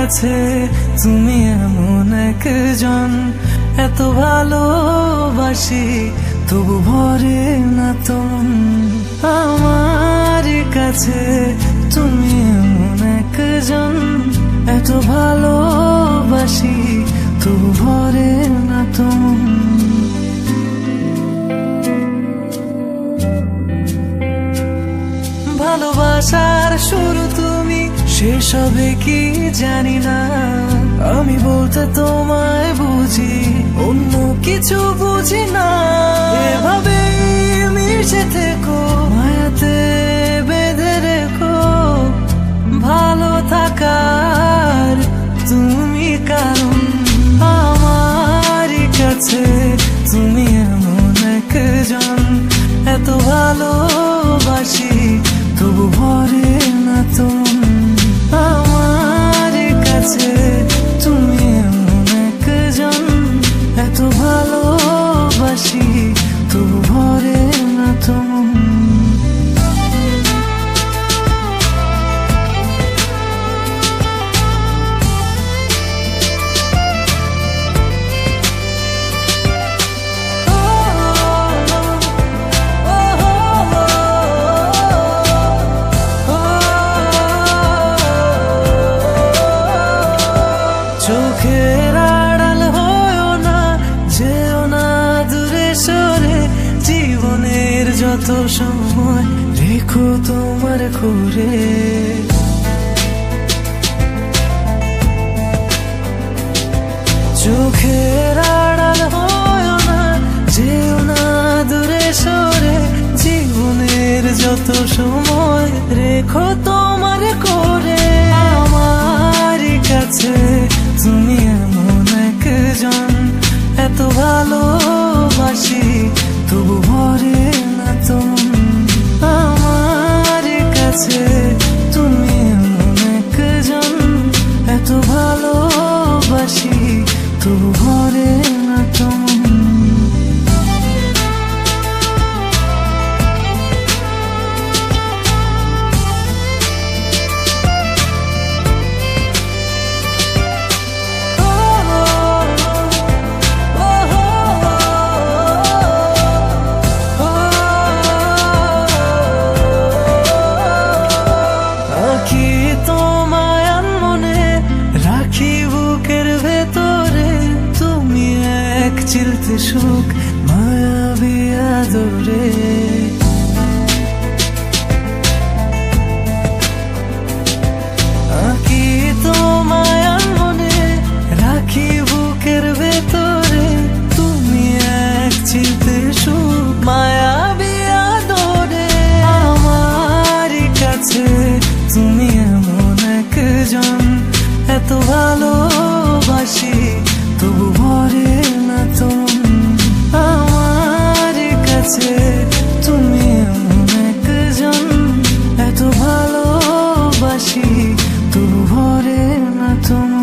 কাছে তুমি এমন একজন, এত ভালোবাসি তবু ভরে না তোমন। আমার কাছে তুমি এমন একজন, এত ভালোবাসি তবু ভরে না তোমন। ভালোবাসার শুরু তুমি, শেষ হবে কি জানি না। আমি বলতে তোমায় বুঝি, অন্য কিছু বুঝি না। এভাবে মিশে থেকো, মায়াতে বেঁধে রেখো, ভালো থাকার তুমি কারণ। আমার কাছে তুমি এমন একজন, এত ভালোবাসি তবু ভরে না তোমন। আমার কাছে তুমি এমন একজন, এত ভালোবাসি তবু ভরে না তোমন। চোখের আড়াল হয়ো না, যেও না দূরে সরে, জীবনের যত সময় রেখো তোমার করে। চোখের আড়াল হয়ো না, যেও না দূরে সরে, জীবনের যত সময় রেখো তোমার করে। আমার কাছে তুমি এমন একজন, এত ভালোবাসি তবু ভরে না তোমন। আমার কাছে তুমি এমন একজন, এত ভালোবাসি তবু ভরে না তোমন। চিলতে সুখ মায়াবী আদরে, আঁকি তোমায় মনে রাখি বুকের ভেতরে। তুমি এক চিলতে সুখ মায়াবী আদরে। আমার কাছে তুমি এমন একজন, এত ভালোবাসি তবু ভরে না তোমন। আমার কাছে তুমি এমন একজন, এত ভালোবাসি তবু ভরে না তোমন।